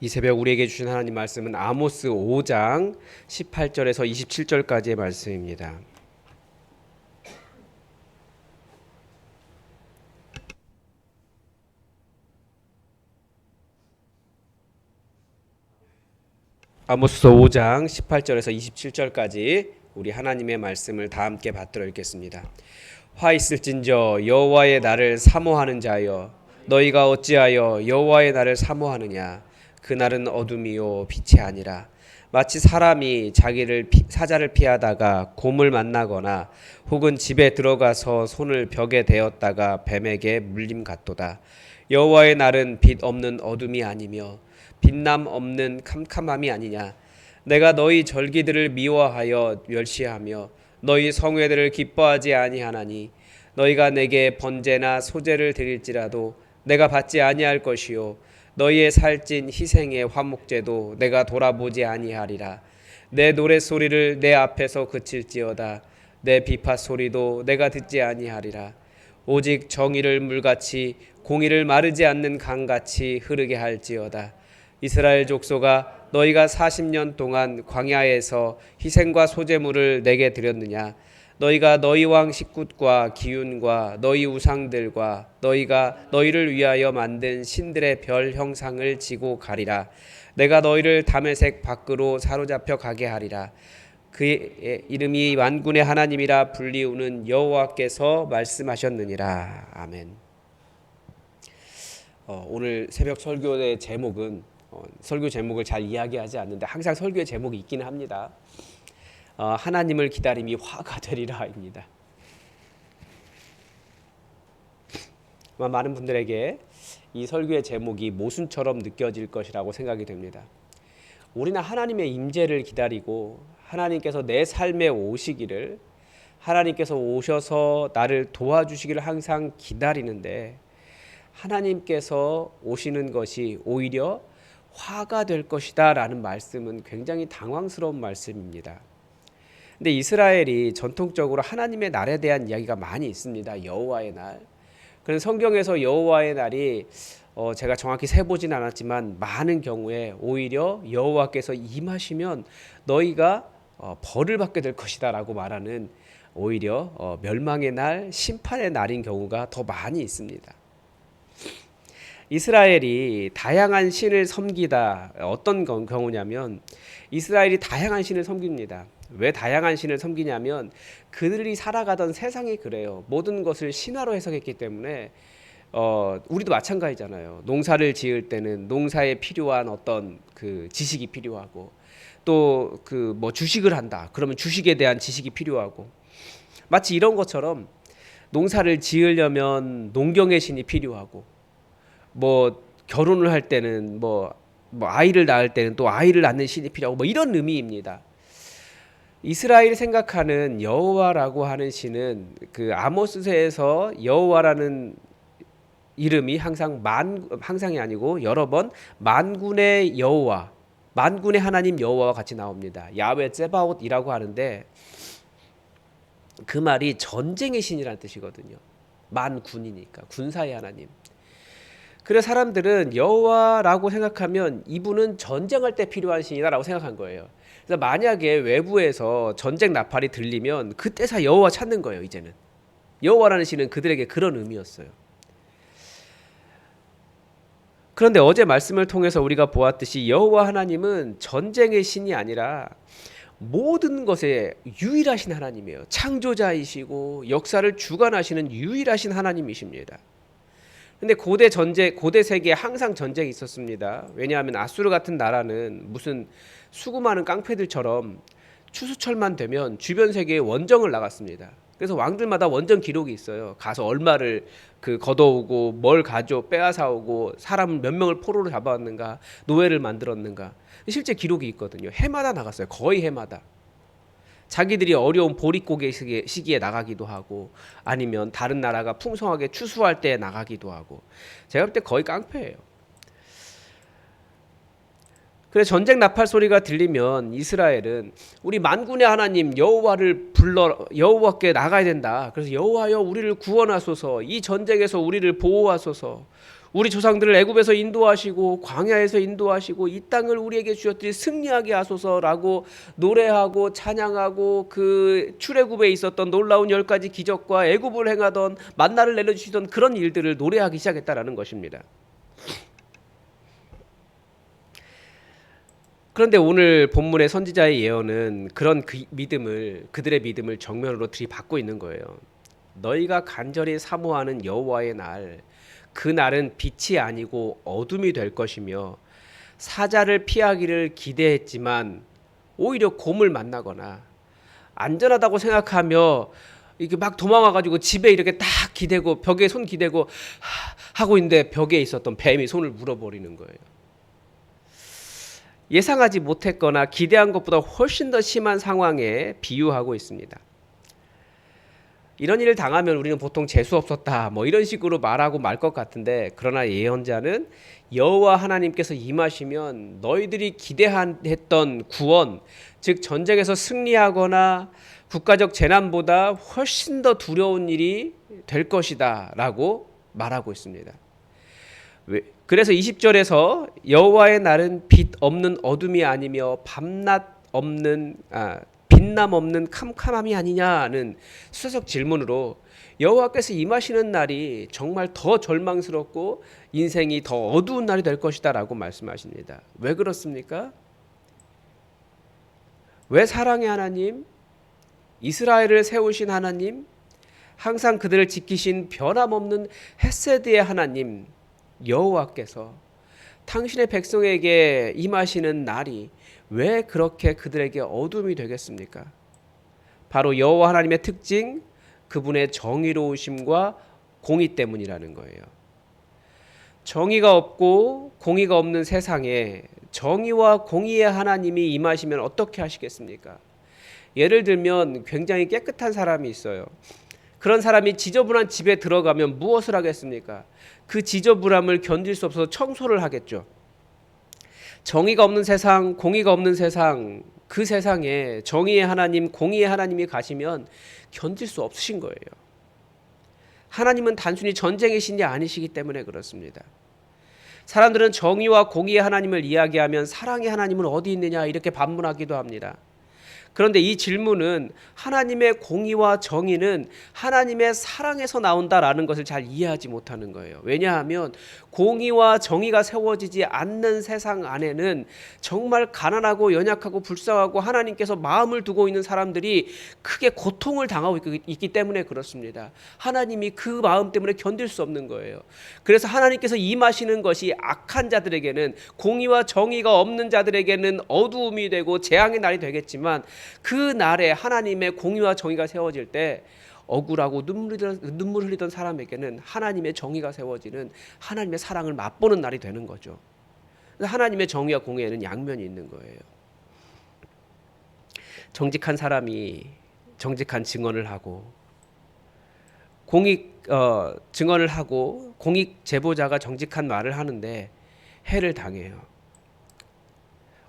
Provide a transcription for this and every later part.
이 새벽 우리에게 주신 하나님 말씀은 아모스 5장 18절에서 27절까지의 말씀입니다. 아모스 5장 18절에서 27절까지 우리 하나님의 말씀을 다 함께 받들어 읽겠습니다. 화 있을진저 여호와의 날을 사모하는 자여, 너희가 어찌하여 여호와의 날을 사모하느냐? 그날은 어둠이요 빛이 아니라 마치 사람이 사자를 피하다가 곰을 만나거나 혹은 집에 들어가서 손을 벽에 대었다가 뱀에게 물림 같도다. 여호와의 날은 빛 없는 어둠이 아니며 빛남 없는 캄캄함이 아니냐. 내가 너희 절기들을 미워하여 멸시하며 너희 성회들을 기뻐하지 아니하나니 너희가 내게 번제나 소제를 드릴지라도 내가 받지 아니할 것이요 너희의 살찐 희생의 화목제도 내가 돌아보지 아니하리라. 내 노랫소리를 내 앞에서 그칠지어다. 내 비파 소리도 내가 듣지 아니하리라. 오직 정의를 물같이 공의를 마르지 않는 강같이 흐르게 할지어다. 이스라엘 족속아, 너희가 40년 동안 광야에서 희생과 소제물을 내게 드렸느냐? 너희가 너희 왕 식굿과 기운과 너희 우상들과 너희가 너희를 위하여 만든 신들의 별 형상을 지고 가리라. 내가 너희를 다메섹 밖으로 사로잡혀 가게 하리라. 그의 이름이 만군의 하나님이라 불리우는 여호와께서 말씀하셨느니라. 아멘. 오늘 새벽 설교의 제목은 설교 제목을 잘 이야기하지 않는데 항상 설교의 제목이 있기는 합니다. 하나님을 기다림이 화가 되리라입니다. 아마 많은 분들에게 이 설교의 제목이 모순처럼 느껴질 것이라고 생각이 됩니다. 우리는 하나님의 임재를 기다리고 하나님께서 내 삶에 오시기를, 하나님께서 오셔서 나를 도와주시기를 항상 기다리는데 하나님께서 오시는 것이 오히려 화가 될 것이다 라는 말씀은 굉장히 당황스러운 말씀입니다. 근데 이스라엘이 전통적으로 하나님의 날에 대한 이야기가 많이 있습니다. 여호와의 날. 그래서 성경에서 여호와의 날이 제가 정확히 세보진 않았지만 많은 경우에 오히려 여호와께서 임하시면 너희가 벌을 받게 될 것이다 라고 말하는 오히려 멸망의 날, 심판의 날인 경우가 더 많이 있습니다. 이스라엘이 다양한 신을 섬기다. 어떤 경우냐면 이스라엘이 다양한 신을 섬깁니다. 왜 다양한 신을 섬기냐면 그들이 살아가던 세상이 그래요. 모든 것을 신화로 해석했기 때문에 우리도 마찬가지잖아요. 농사를 지을 때는 농사에 필요한 어떤 그 지식이 필요하고 또 그 뭐 주식을 한다. 그러면 주식에 대한 지식이 필요하고 마치 이런 것처럼 농사를 지으려면 농경의 신이 필요하고 뭐 결혼을 할 때는 뭐 아이를 낳을 때는 또 아이를 낳는 신이 필요하고 뭐 이런 의미입니다. 이스라엘이 생각하는 여호와라고 하는 신은 그 아모스서에서 여호와라는 이름이 항상이 아니고 여러 번 만군의 여호와, 만군의 하나님 여호와와 같이 나옵니다. 야훼 ጼ바옷이라고 하는데 그 말이 전쟁의 신이라는 뜻이거든요. 만군이니까 군사의 하나님. 그래서 사람들은 여호와라고 생각하면 이분은 전쟁할 때 필요한 신이다라고 생각한 거예요. 그래서 만약에 외부에서 전쟁 나팔이 들리면 그때서 여호와 찾는 거예요. 이제는 여호와라는 신은 그들에게 그런 의미였어요. 그런데 어제 말씀을 통해서 우리가 보았듯이 여호와 하나님은 전쟁의 신이 아니라 모든 것에 유일하신 하나님이에요. 창조자이시고 역사를 주관하시는 유일하신 하나님이십니다. 근데 고대 세계에 항상 전쟁이 있었습니다. 왜냐하면 아수르 같은 나라는 무슨 수많은 깡패들처럼 추수철만 되면 주변 세계에 원정을 나갔습니다. 그래서 왕들마다 원정 기록이 있어요. 가서 얼마를 걷어오고 뭘 빼앗아 오고 사람 몇 명을 포로로 잡아왔는가, 노예를 만들었는가. 실제 기록이 있거든요. 해마다 나갔어요. 거의 해마다. 자기들이 어려운 보릿고개 시기에 나가기도 하고 아니면 다른 나라가 풍성하게 추수할 때 나가기도 하고 제가 볼 때 거의 깡패예요. 그래서 전쟁 나팔 소리가 들리면 이스라엘은 우리 만군의 하나님 여호와를 불러 여호와께 나가야 된다. 그래서 여호와여 우리를 구원하소서, 이 전쟁에서 우리를 보호하소서, 우리 조상들을 애굽에서 인도하시고 광야에서 인도하시고 이 땅을 우리에게 주셨더니 승리하게 하소서라고 노래하고 찬양하고 그 출애굽에 있었던 놀라운 10가지 기적과 애굽을 행하던 만나를 내려주시던 그런 일들을 노래하기 시작했다라는 것입니다. 그런데 오늘 본문의 선지자의 예언은 그런 그들의 믿음을 정면으로 들이받고 있는 거예요. 너희가 간절히 사모하는 여호와의 날, 그 날은 빛이 아니고 어둠이 될 것이며 사자를 피하기를 기대했지만 오히려 곰을 만나거나 안전하다고 생각하며 이렇게 막 도망와가지고 집에 이렇게 딱 기대고 벽에 손 기대고 하고 있는데 벽에 있었던 뱀이 손을 물어버리는 거예요. 예상하지 못했거나 기대한 것보다 훨씬 더 심한 상황에 비유하고 있습니다. 이런 일을 당하면 우리는 보통 재수 없었다 뭐 이런 식으로 말하고 말 것 같은데, 그러나 예언자는 여호와 하나님께서 임하시면 너희들이 기대했던 구원, 즉 전쟁에서 승리하거나 국가적 재난보다 훨씬 더 두려운 일이 될 것이다 라고 말하고 있습니다. 그래서 20절에서 여호와의 날은 빛 없는 어둠이 아니며 밤낮 없는 빛남 없는 캄캄함이 아니냐는 수사적 질문으로 여호와께서 임하시는 날이 정말 더 절망스럽고 인생이 더 어두운 날이 될 것이다 라고 말씀하십니다. 왜 그렇습니까? 왜 사랑의 하나님, 이스라엘을 세우신 하나님, 항상 그들을 지키신 변함없는 헤세드의 하나님 여호와께서 당신의 백성에게 임하시는 날이 왜 그렇게 그들에게 어둠이 되겠습니까? 바로 여호와 하나님의 특징, 그분의 정의로우심과 공의 때문이라는 거예요. 정의가 없고 공의가 없는 세상에 정의와 공의의 하나님이 임하시면 어떻게 하시겠습니까? 예를 들면 굉장히 깨끗한 사람이 있어요. 그런 사람이 지저분한 집에 들어가면 무엇을 하겠습니까? 그 지저분함을 견딜 수 없어서 청소를 하겠죠. 정의가 없는 세상, 공의가 없는 세상, 그 세상에 정의의 하나님, 공의의 하나님이 가시면 견딜 수 없으신 거예요. 하나님은 단순히 전쟁의 신이 아니시기 때문에 그렇습니다. 사람들은 정의와 공의의 하나님을 이야기하면 사랑의 하나님은 어디 있느냐 이렇게 반문하기도 합니다. 그런데 이 질문은 하나님의 공의와 정의는 하나님의 사랑에서 나온다라는 것을 잘 이해하지 못하는 거예요. 왜냐하면 공의와 정의가 세워지지 않는 세상 안에는 정말 가난하고 연약하고 불쌍하고 하나님께서 마음을 두고 있는 사람들이 크게 고통을 당하고 있기 때문에 그렇습니다. 하나님이 그 마음 때문에 견딜 수 없는 거예요. 그래서 하나님께서 임하시는 것이 악한 자들에게는, 공의와 정의가 없는 자들에게는 어두움이 되고 재앙의 날이 되겠지만, 그 날에 하나님의 공의와 정의가 세워질 때 억울하고 눈물 흘리던 사람에게는 하나님의 정의가 세워지는, 하나님의 사랑을 맛보는 날이 되는 거죠. 하나님의 정의와 공의에는 양면이 있는 거예요. 정직한 사람이 정직한 증언을 하고 증언을 하고 공익 제보자가 정직한 말을 하는데 해를 당해요.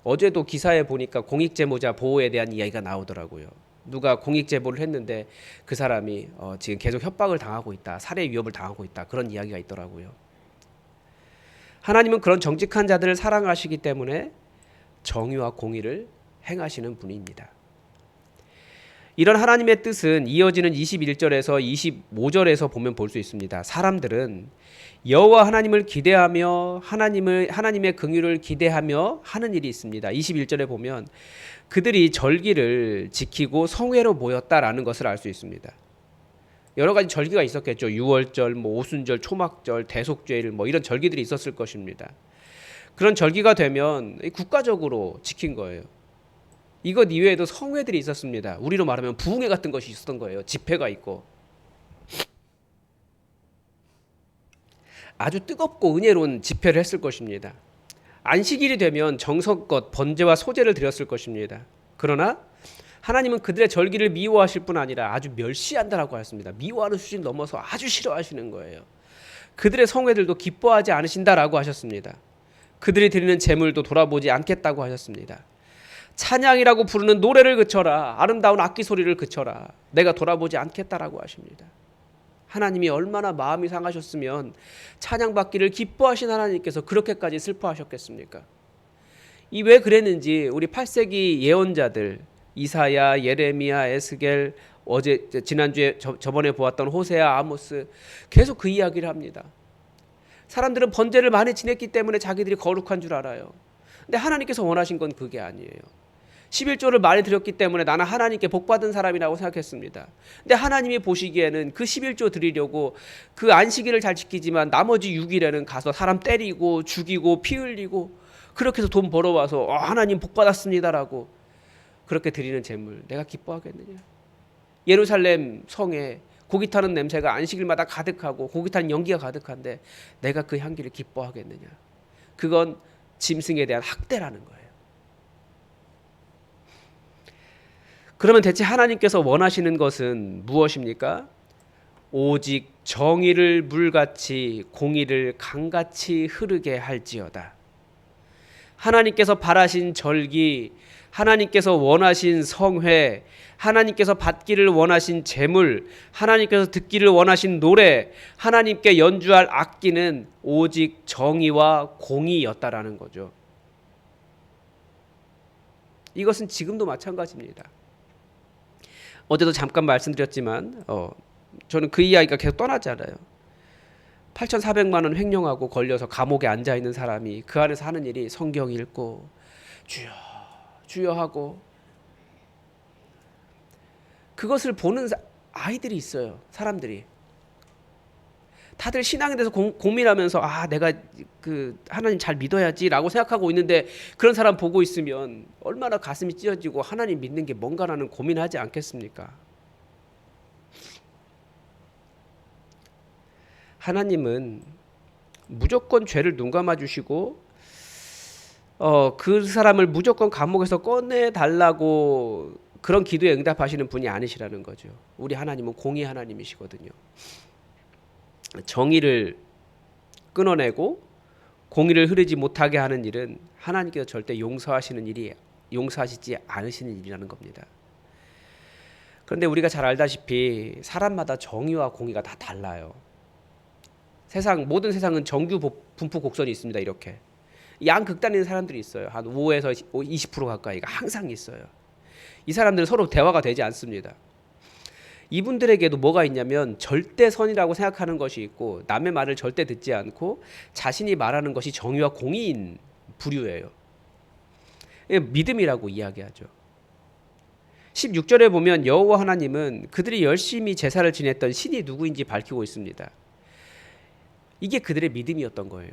어제도 기사에 보니까 공익제보자 보호에 대한 이야기가 나오더라고요. 누가 공익제보를 했는데 그 사람이 지금 계속 협박을 당하고 있다, 살해 위협을 당하고 있다, 그런 이야기가 있더라고요. 하나님은 그런 정직한 자들을 사랑하시기 때문에 정의와 공의를 행하시는 분입니다. 이런 하나님의 뜻은 이어지는 21절에서 25절에서 보면 볼 수 있습니다. 사람들은 여호와 하나님을 기대하며 하나님의 긍휼을 기대하며 하는 일이 있습니다. 21절에 보면 그들이 절기를 지키고 성회로 모였다라는 것을 알 수 있습니다. 여러 가지 절기가 있었겠죠. 유월절, 오순절, 초막절, 대속죄일 이런 절기들이 있었을 것입니다. 그런 절기가 되면 국가적으로 지킨 거예요. 이것 이외에도 성회들이 있었습니다. 우리로 말하면 부흥회 같은 것이 있었던 거예요. 집회가 있고. 아주 뜨겁고 은혜로운 집회를 했을 것입니다. 안식일이 되면 정성껏 번제와 소제를 드렸을 것입니다. 그러나 하나님은 그들의 절기를 미워하실 뿐 아니라 아주 멸시한다라고 하였습니다. 미워하는 수준 넘어서 아주 싫어하시는 거예요. 그들의 성회들도 기뻐하지 않으신다라고 하셨습니다. 그들이 드리는 제물도 돌아보지 않겠다고 하셨습니다. 찬양이라고 부르는 노래를 그쳐라, 아름다운 악기 소리를 그쳐라, 내가 돌아보지 않겠다라고 하십니다. 하나님이 얼마나 마음이 상하셨으면 찬양받기를 기뻐하신 하나님께서 그렇게까지 슬퍼하셨겠습니까? 이 왜 그랬는지 우리 8세기 예언자들 이사야, 예레미야, 에스겔, 어제 지난주에 저번에 보았던 호세아, 아모스 계속 그 이야기를 합니다. 사람들은 번제를 많이 지냈기 때문에 자기들이 거룩한 줄 알아요. 근데 하나님께서 원하신 건 그게 아니에요. 11조를 많이 드렸기 때문에 나는 하나님께 복받은 사람이라고 생각했습니다. 근데 하나님이 보시기에는 그 11조 드리려고 그 안식일을 잘 지키지만 나머지 6일에는 가서 사람 때리고 죽이고 피 흘리고 그렇게 해서 돈 벌어와서 하나님 복받았습니다라고 그렇게 드리는 제물 내가 기뻐하겠느냐. 예루살렘 성에 고기 타는 냄새가 안식일마다 가득하고 고기 타는 연기가 가득한데 내가 그 향기를 기뻐하겠느냐. 그건 짐승에 대한 학대라는 거예요. 그러면 대체 하나님께서 원하시는 것은 무엇입니까? 오직 정의를 물같이 공의를 강같이 흐르게 할지어다. 하나님께서 바라신 절기, 하나님께서 원하신 성회, 하나님께서 받기를 원하신 제물, 하나님께서 듣기를 원하신 노래, 하나님께 연주할 악기는 오직 정의와 공의였다라는 거죠. 이것은 지금도 마찬가지입니다. 어제도 잠깐 말씀드렸지만 저는 그 이야기가 계속 떠나지 않아요. 8,400만 원 횡령하고 걸려서 감옥에 앉아있는 사람이 그 안에서 하는 일이 성경 읽고 주여 주여 하고 그것을 보는 아이들이 있어요. 사람들이 다들 신앙에 대해서 고민하면서 내가 그 하나님 잘 믿어야지라고 생각하고 있는데 그런 사람 보고 있으면 얼마나 가슴이 찢어지고 하나님 믿는 게 뭔가라는 고민하지 않겠습니까? 하나님은 무조건 죄를 눈감아 주시고 그 사람을 무조건 감옥에서 꺼내달라고 그런 기도에 응답하시는 분이 아니시라는 거죠. 우리 하나님은 공의 하나님이시거든요. 정의를 끊어내고 공의를 흐르지 못하게 하는 일은 하나님께서 절대 용서하시지 않으시는 일이라는 겁니다. 그런데 우리가 잘 알다시피 사람마다 정의와 공의가 다 달라요. 모든 세상은 정규 분포 곡선이 있습니다. 이렇게 양극단인 사람들이 있어요. 한 5에서 20% 가까이가 항상 있어요. 이 사람들은 서로 대화가 되지 않습니다. 이분들에게도 뭐가 있냐면 절대선이라고 생각하는 것이 있고 남의 말을 절대 듣지 않고 자신이 말하는 것이 정의와 공의인 부류예요. 믿음이라고 이야기하죠. 16절에 보면 여호와 하나님은 그들이 열심히 제사를 지냈던 신이 누구인지 밝히고 있습니다. 이게 그들의 믿음이었던 거예요.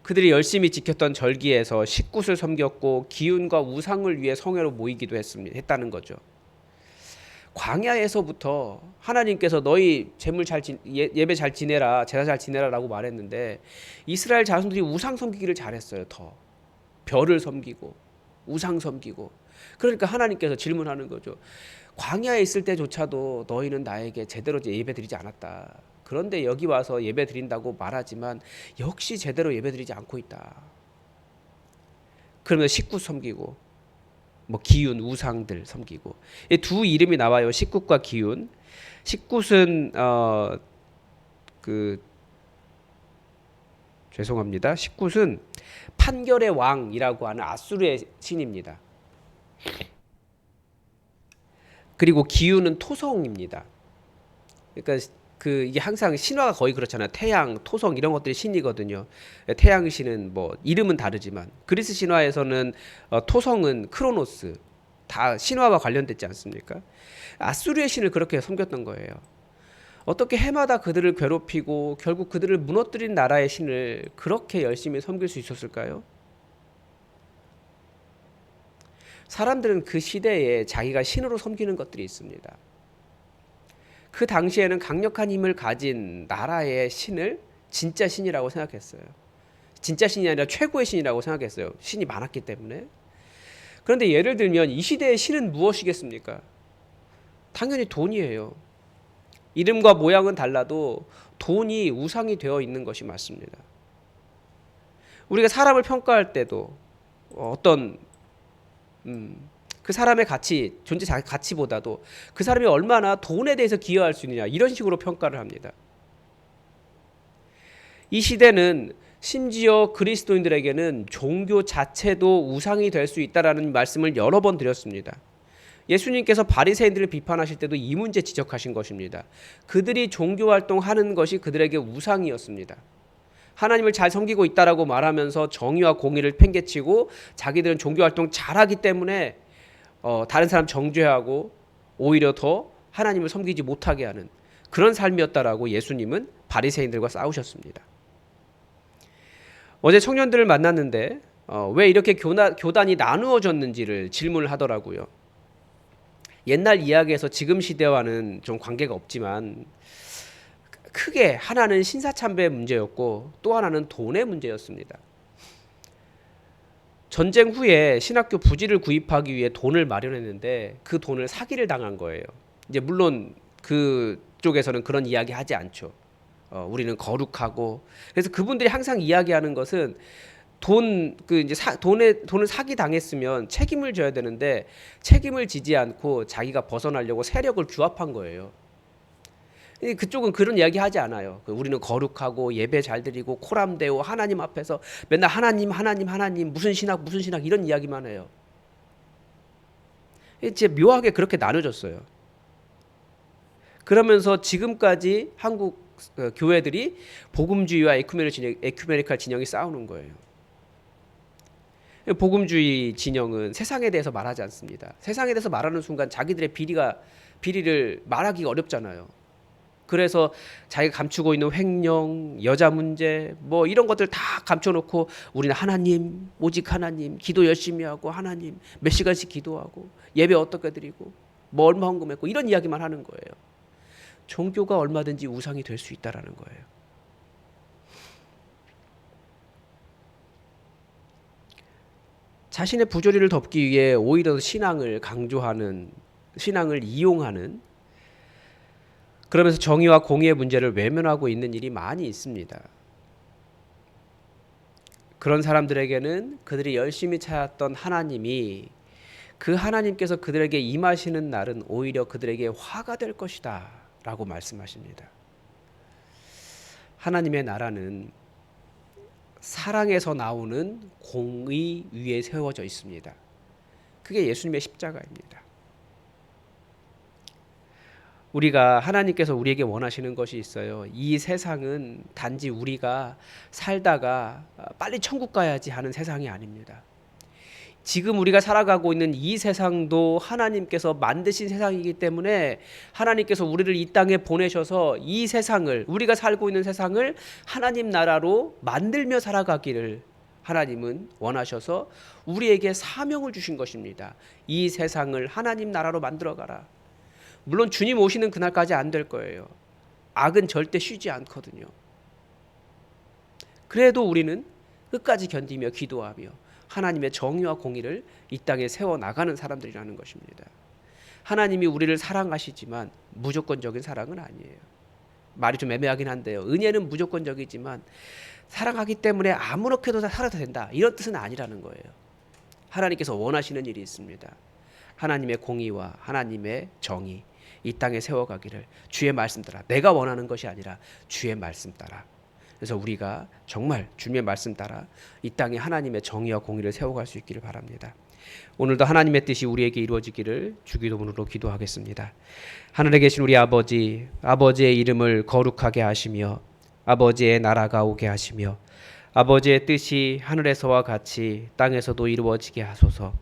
그들이 열심히 지켰던 절기에서 식굿을 섬겼고 기운과 우상을 위해 성회로 모이기도 했다는 거죠. 광야에서부터 하나님께서 너희 예배 잘 지내라, 제사 잘 지내라라고 말했는데 이스라엘 자손들이 우상 섬기기를 잘했어요. 더 별을 섬기고 우상 섬기고. 그러니까 하나님께서 질문하는 거죠. 광야에 있을 때조차도 너희는 나에게 제대로 예배드리지 않았다. 그런데 여기 와서 예배드린다고 말하지만 역시 제대로 예배드리지 않고 있다. 그러면 식굿 섬기고 기운, 우상들 섬기고. 이 두 이름이 나와요. 식굿과 기운. 식굿은 죄송합니다. 식굿은 판결의 왕이라고 하는 아수르의 신입니다. 그리고 기운은 토성입니다. 그러니까 이게 항상 신화가 거의 그렇잖아요. 태양, 토성 이런 것들이 신이거든요. 태양 신은 이름은 다르지만 그리스 신화에서는 토성은 크로노스 다 신화와 관련됐지 않습니까? 아수르의 신을 그렇게 섬겼던 거예요. 어떻게 해마다 그들을 괴롭히고 결국 그들을 무너뜨린 나라의 신을 그렇게 열심히 섬길 수 있었을까요? 사람들은 그 시대에 자기가 신으로 섬기는 것들이 있습니다. 그 당시에는 강력한 힘을 가진 나라의 신을 진짜 신이라고 생각했어요. 진짜 신이 아니라 최고의 신이라고 생각했어요. 신이 많았기 때문에. 그런데 예를 들면 이 시대의 신은 무엇이겠습니까? 당연히 돈이에요. 이름과 모양은 달라도 돈이 우상이 되어 있는 것이 맞습니다. 우리가 사람을 평가할 때도 어떤 그 사람의 가치, 존재 가치보다도 그 사람이 얼마나 돈에 대해서 기여할 수 있느냐 이런 식으로 평가를 합니다. 이 시대는 심지어 그리스도인들에게는 종교 자체도 우상이 될 수 있다라는 말씀을 여러 번 드렸습니다. 예수님께서 바리새인들을 비판하실 때도 이 문제 지적하신 것입니다. 그들이 종교 활동하는 것이 그들에게 우상이었습니다. 하나님을 잘 섬기고 있다라고 말하면서 정의와 공의를 팽개치고 자기들은 종교 활동 잘하기 때문에 다른 사람 정죄하고 오히려 더 하나님을 섬기지 못하게 하는 그런 삶이었다라고 예수님은 바리새인들과 싸우셨습니다. 어제 청년들을 만났는데 왜 이렇게 교단이 나누어졌는지를 질문을 하더라고요. 옛날 이야기에서 지금 시대와는 좀 관계가 없지만 크게 하나는 신사참배의 문제였고 또 하나는 돈의 문제였습니다. 전쟁 후에 신학교 부지를 구입하기 위해 돈을 마련했는데 그 돈을 사기를 당한 거예요. 이제 물론 그쪽에서는 그런 이야기 하지 않죠. 우리는 거룩하고 그래서 그분들이 항상 이야기하는 것은 돈을 사기 당했으면 책임을 져야 되는데 책임을 지지 않고 자기가 벗어나려고 세력을 규합한 거예요. 그쪽은 그런 이야기 하지 않아요. 우리는 거룩하고 예배 잘 드리고 코람되고 하나님 앞에서 맨날 하나님 무슨 신학 이런 이야기만 해요. 이제 묘하게 그렇게 나눠졌어요. 그러면서 지금까지 한국 교회들이 복음주의와 에큐메니칼 진영이 싸우는 거예요. 복음주의 진영은 세상에 대해서 말하지 않습니다. 세상에 대해서 말하는 순간 자기들의 비리를 말하기가 어렵잖아요. 그래서 자기가 감추고 있는 횡령, 여자 문제 뭐 이런 것들 다 감춰놓고 우리는 하나님, 오직 하나님, 기도 열심히 하고 하나님 몇 시간씩 기도하고 예배 어떻게 드리고 뭐 얼마 헌금했고 이런 이야기만 하는 거예요. 종교가 얼마든지 우상이 될 수 있다라는 거예요. 자신의 부조리를 덮기 위해 오히려 신앙을 강조하는, 신앙을 이용하는, 그러면서 정의와 공의의 문제를 외면하고 있는 일이 많이 있습니다. 그런 사람들에게는 그들이 열심히 찾았던 하나님이 그 하나님께서 그들에게 임하시는 날은 오히려 그들에게 화가 될 것이다 라고 말씀하십니다. 하나님의 나라는 사랑에서 나오는 공의 위에 세워져 있습니다. 그게 예수님의 십자가입니다. 우리가 하나님께서 우리에게 원하시는 것이 있어요. 이 세상은 단지 우리가 살다가 빨리 천국 가야지 하는 세상이 아닙니다. 지금 우리가 살아가고 있는 이 세상도 하나님께서 만드신 세상이기 때문에 하나님께서 우리를 이 땅에 보내셔서 이 세상을, 우리가 살고 있는 세상을 하나님 나라로 만들며 살아가기를 하나님은 원하셔서 우리에게 사명을 주신 것입니다. 이 세상을 하나님 나라로 만들어가라. 물론 주님 오시는 그날까지 안 될 거예요. 악은 절대 쉬지 않거든요. 그래도 우리는 끝까지 견디며 기도하며 하나님의 정의와 공의를 이 땅에 세워나가는 사람들이라는 것입니다. 하나님이 우리를 사랑하시지만 무조건적인 사랑은 아니에요. 말이 좀 애매하긴 한데요. 은혜는 무조건적이지만 사랑하기 때문에 아무렇게도 살아도 된다 이런 뜻은 아니라는 거예요. 하나님께서 원하시는 일이 있습니다. 하나님의 공의와 하나님의 정의 이 땅에 세워가기를 주의 말씀 따라, 내가 원하는 것이 아니라 주의 말씀 따라. 그래서 우리가 정말 주님의 말씀 따라 이 땅에 하나님의 정의와 공의를 세워갈 수 있기를 바랍니다. 오늘도 하나님의 뜻이 우리에게 이루어지기를 주기도문으로 기도하겠습니다. 하늘에 계신 우리 아버지, 아버지의 이름을 거룩하게 하시며 아버지의 나라가 오게 하시며 아버지의 뜻이 하늘에서와 같이 땅에서도 이루어지게 하소서.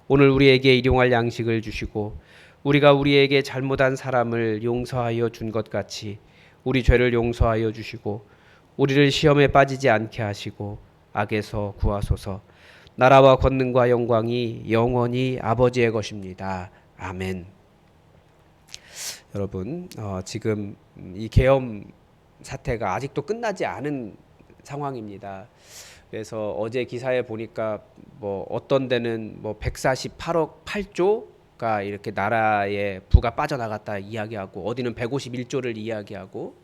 오늘 우리에게 일용할 양식을 주시고 우리가 우리에게 잘못한 사람을 용서하여 준 것 같이 우리 죄를 용서하여 주시고 우리를 시험에 빠지지 않게 하시고 악에서 구하소서. 나라와 권능과 영광이 영원히 아버지의 것입니다. 아멘. 여러분, 지금 이 계엄 사태가 아직도 끝나지 않은 상황입니다. 그래서 어제 기사에 보니까 뭐 어떤 데는 뭐 148억 8조가 이렇게 나라의 부가 빠져나갔다 이야기하고 어디는 151조를 이야기하고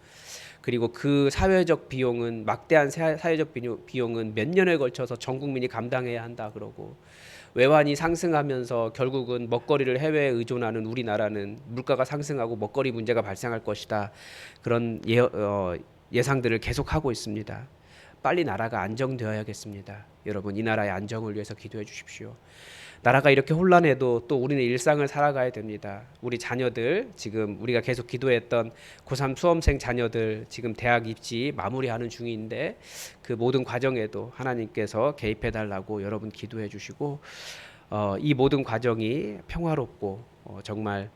그리고 그 사회적 비용은 막대한 사회적 비용은 몇 년에 걸쳐서 전 국민이 감당해야 한다 그러고 외환이 상승하면서 결국은 먹거리를 해외에 의존하는 우리나라는 물가가 상승하고 먹거리 문제가 발생할 것이다. 그런 예상들을 계속하고 있습니다. 빨리 나라가 안정되어야겠습니다. 여러분 이 나라의 안정을 위해서 기도해 주십시오. 나라가 이렇게 혼란해도 또 우리는 일상을 살아가야 됩니다. 우리 자녀들 지금 우리가 계속 기도했던 고3 수험생 자녀들 지금 대학 입시 마무리하는 중인데 그 모든 과정에도 하나님께서 개입해 달라고 여러분 기도해 주시고 이 모든 과정이 평화롭고 정말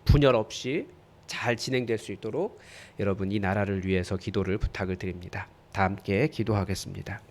분열 없이 잘 진행될 수 있도록 여러분 이 나라를 위해서 기도를 부탁을 드립니다. 다 함께 기도하겠습니다.